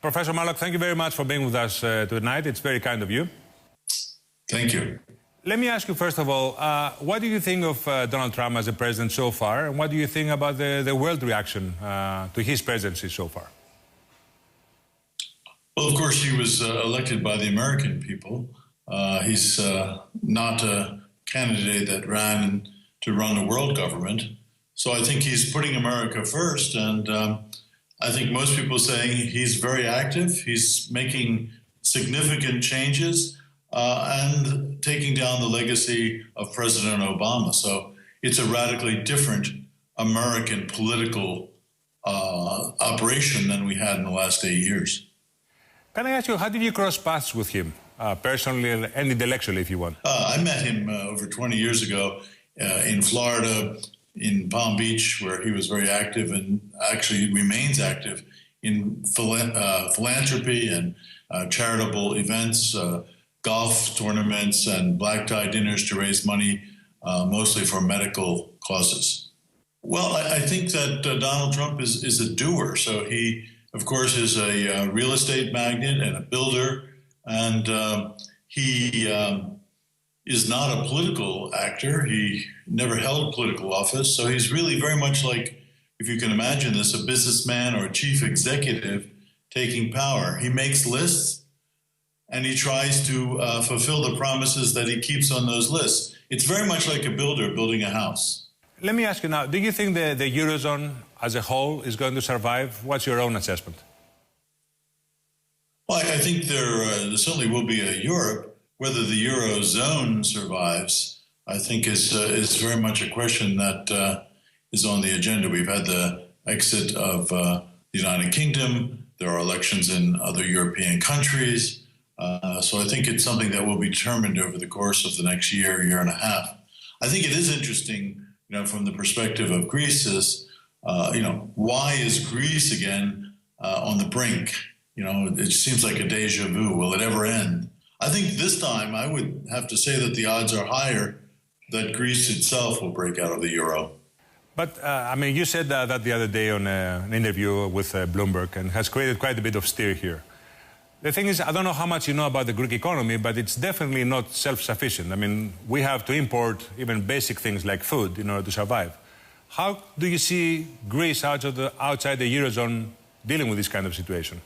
Professor Maloch, thank you very much for being with us tonight. It's very kind of you. Thank you. Let me ask you, first of all, what do you think of Donald Trump as a president so far? And what do you think about the world reaction to his presidency so far? Well, of course, he was elected by the American people. He's not a candidate that ran to run a world government. So I think he's putting America first. And I think most people are saying he's very active. He's making significant changes and taking down the legacy of President Obama. So it's a radically different American political operation than we had in the last 8 years. Can I ask you, how did you cross paths with him, personally and intellectually, if you want? I met him over 20 years ago in Florida, in Palm Beach, where he was very active and actually remains active in philanthropy and charitable events, golf tournaments and black tie dinners to raise money, mostly for medical causes. Well, I think that Donald Trump is a doer. So he, of course, is a real estate magnate and a builder, and he is not a political actor. He never held political office, so he's really very much like, if you can imagine this, a businessman or a chief executive taking power. He makes lists, and he tries to fulfill the promises that he keeps on those lists. It's very much like a builder building a house. Let me ask you now, do you think the Eurozone as a whole is going to survive? What's your own assessment? Well, I think there certainly will be a Europe. Whether the Eurozone survives, I think is very much a question that is on the agenda. We've had the exit of the United Kingdom. There are elections in other European countries. So I think it's something that will be determined over the course of the next year and a half. I think it is interesting, from the perspective of Greece is, why is Greece again on the brink? It seems like a deja vu. Will it ever end? I think this time I would have to say that the odds are higher that Greece itself will break out of the euro. But, you said that the other day on an interview with Bloomberg and has created quite a bit of stir here. The thing is, I don't know how much you know about the Greek economy, but it's definitely not self-sufficient. We have to import even basic things like food in order to survive. How do you see Greece outside the Eurozone dealing with this kind of situation?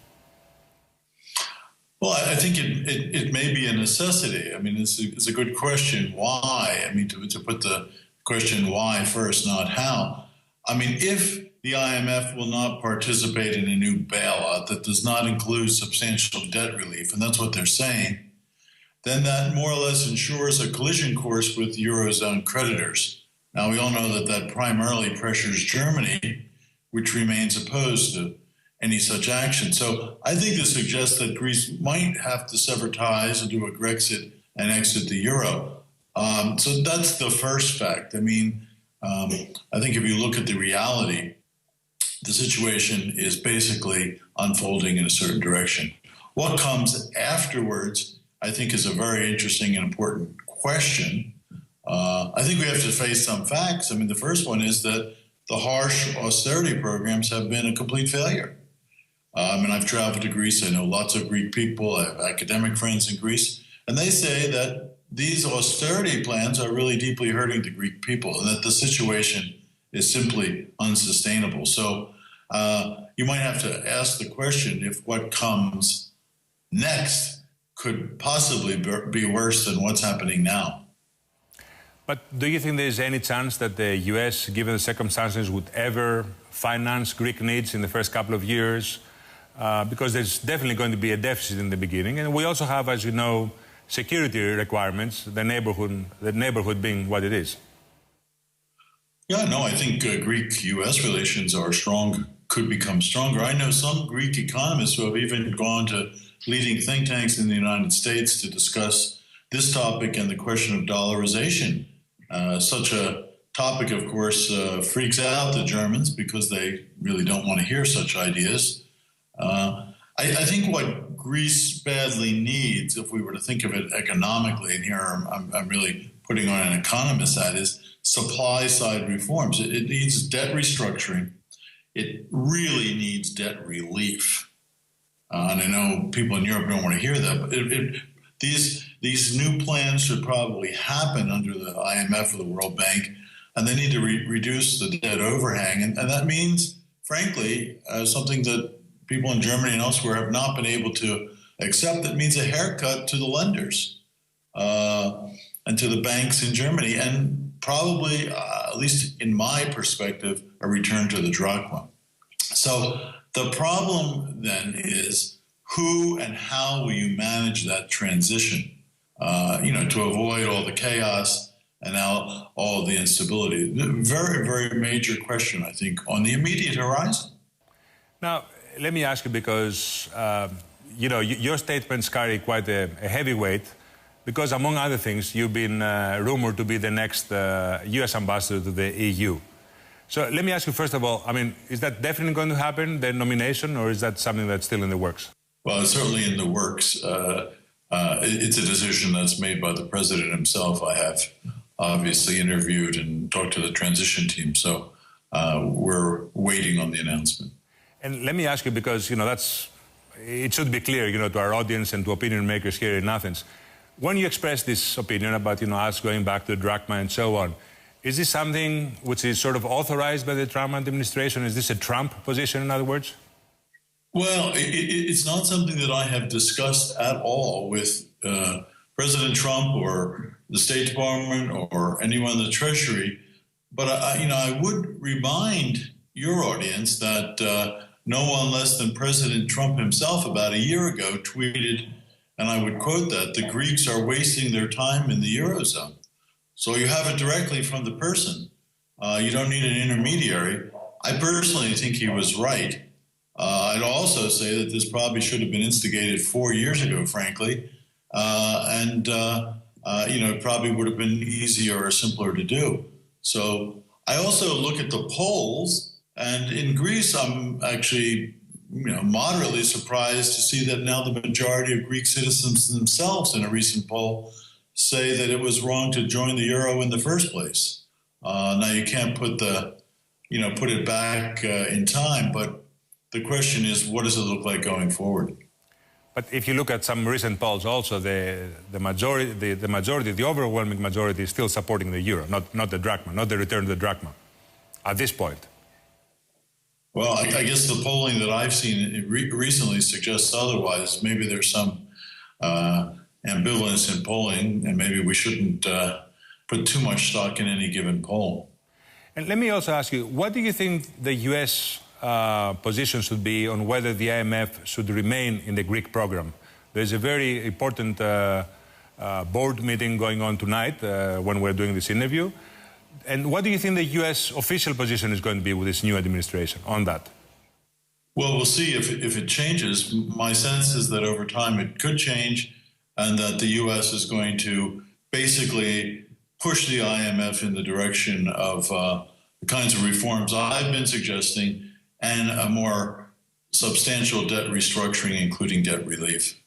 Well, I think it may be a necessity. It's a good question. Why? To put the question why first, not how. If the IMF will not participate in a new bailout that does not include substantial debt relief, and that's what they're saying, then that more or less ensures a collision course with Eurozone creditors. Now, we all know that primarily pressures Germany, which remains opposed to any such action. So I think this suggests that Greece might have to sever ties and do a Grexit and exit the euro. So that's the first fact. I think if you look at the reality, the situation is basically unfolding in a certain direction. What comes afterwards, I think, is a very interesting and important question. I think we have to face some facts. The first one is that the harsh austerity programs have been a complete failure. I've traveled to Greece. I know lots of Greek people. I have academic friends in Greece. And they say that these austerity plans are really deeply hurting the Greek people and that the situation is simply unsustainable. So you might have to ask the question if what comes next could possibly be worse than what's happening now. But do you think there's any chance that the US, given the circumstances, would ever finance Greek needs in the first couple of years? Because there's definitely going to be a deficit in the beginning. And we also have, as you know, security requirements, the neighborhood being what it is. Yeah, no, I think Greek-U.S. relations are strong, could become stronger. I know some Greek economists who have even gone to leading think tanks in the United States to discuss this topic and the question of dollarization. Such a topic, of course, freaks out the Germans because they really don't want to hear such ideas. I think what Greece badly needs, if we were to think of it economically, and here I'm really putting on an economist hat, is supply-side reforms. It needs debt restructuring. It really needs debt relief. and I know people in Europe don't want to hear that, but these new plans should probably happen under the IMF or the World Bank, and they need to reduce the debt overhang. And that means, frankly, something that people in Germany and elsewhere have not been able to accept. That means a haircut to the lenders and to the banks in Germany, and probably, at least in my perspective, a return to the drachma. So the problem then is who and how will you manage that transition, to avoid all the chaos and all the instability. Very, very major question, I think, on the immediate horizon. Now, let me ask you, because, your statements carry quite a heavy weight, because, among other things, you've been rumored to be the next U.S. ambassador to the EU. So let me ask you, first of all, is that definitely going to happen, the nomination, or is that something that's still in the works? Well, it's certainly in the works. It's a decision that's made by the president himself. I have obviously interviewed and talked to the transition team, so we're waiting on the announcement. And let me ask you, because, it should be clear, to our audience and to opinion makers here in Athens. When you express this opinion about, us going back to the drachma and so on, is this something which is sort of authorized by the Trump administration? Is this a Trump position, in other words? Well, it's not something that I have discussed at all with President Trump or the State Department or anyone in the Treasury. But, I would remind your audience that no one less than President Trump himself about a year ago tweeted, and I would quote that, "The Greeks are wasting their time in the Eurozone." So you have it directly from the person. You don't need an intermediary. I personally think he was right. I'd also say that this probably should have been instigated 4 years ago, frankly. It probably would have been easier or simpler to do. So I also look at the polls, and in Greece, I'm actually, moderately surprised to see that now the majority of Greek citizens themselves in a recent poll say that it was wrong to join the euro in the first place. Now you can't put it back in time, but the question is, what does it look like going forward? But if you look at some recent polls, also the overwhelming majority is still supporting the euro, not the drachma, not the return to the drachma, at this point. Well, I guess the polling that I've seen recently suggests otherwise. Maybe there's some ambivalence in polling, and maybe we shouldn't put too much stock in any given poll. And let me also ask you, what do you think the U.S. Position should be on whether the IMF should remain in the Greek program? There's a very important board meeting going on tonight when we're doing this interview. And what do you think the U.S. official position is going to be with this new administration on that? Well, we'll see if it changes. My sense is that over time it could change, and that the U.S. is going to basically push the IMF in the direction of the kinds of reforms I've been suggesting, and a more substantial debt restructuring, including debt relief.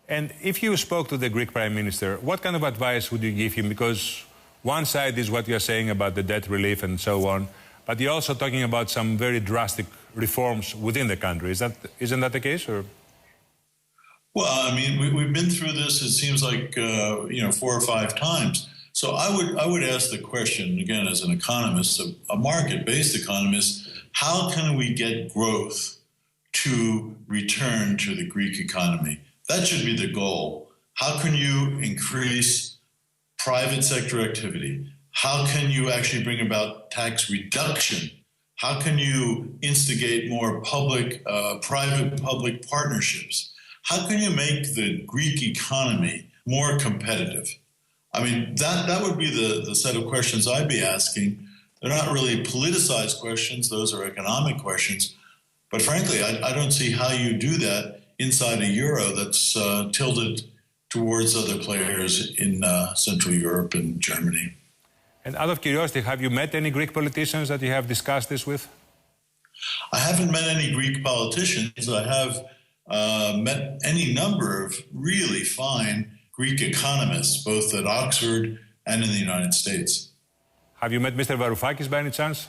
And if you spoke to the Greek Prime Minister, what kind of advice would you give him? Because one side is what you're saying about the debt relief and so on, but you're also talking about some very drastic reforms within the country. Isn't that the case? Or? Well, we've been through this, it seems like, 4 or 5 times. So I would ask the question, again, as an economist, a market-based economist, how can we get growth to return to the Greek economy? That should be the goal. How can you increase private sector activity? How can you actually bring about tax reduction? How can you instigate more private-public partnerships? How can you make the Greek economy more competitive? That would be the set of questions I'd be asking. They're not really politicized questions. Those are economic questions. But frankly, I don't see how you do that inside a euro that's tilted towards other players in Central Europe and Germany. And out of curiosity, have you met any Greek politicians that you have discussed this with? I haven't met any Greek politicians. I have met any number of really fine Greek economists, both at Oxford and in the United States. Have you met Mr. Varoufakis by any chance?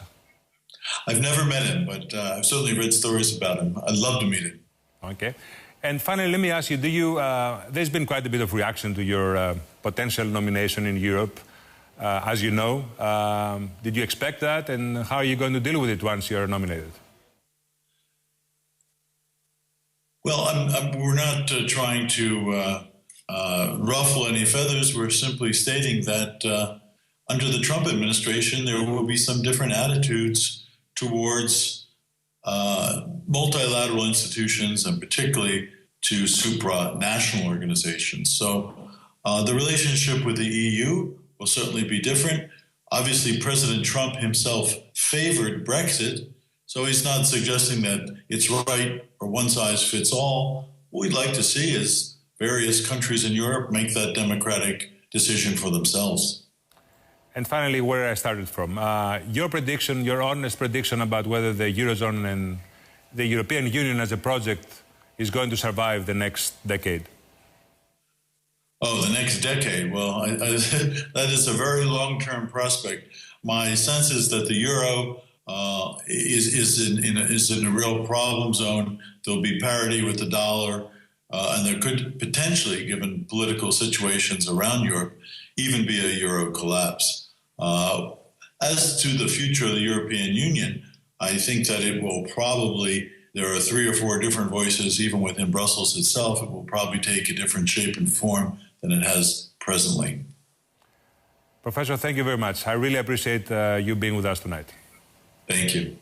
I've never met him, but I've certainly read stories about him. I'd love to meet him. Okay. And finally, let me ask you, there's been quite a bit of reaction to your potential nomination in Europe, as you know. Did you expect that, and how are you going to deal with it once you're nominated? Well, we're not trying to ruffle any feathers. We're simply stating that under the Trump administration, there will be some different attitudes towards multilateral institutions, and particularly to supranational organizations. So the relationship with the EU will certainly be different. Obviously, President Trump himself favored Brexit, so he's not suggesting that it's right or one size fits all. What we'd like to see is various countries in Europe make that democratic decision for themselves. And finally, where I started from, your prediction, your honest prediction about whether the Eurozone and the European Union as a project is going to survive the next decade. Oh, the next decade. Well, that is a very long-term prospect. My sense is that the euro is in a real problem zone. There'll be parity with the dollar, and there could potentially, given political situations around Europe, even be a euro collapse. As to the future of the European Union, I think that it will probably, there are 3 or 4 different voices, even within Brussels itself. It will probably take a different shape and form than it has presently. Professor, thank you very much. I really appreciate you being with us tonight. Thank you.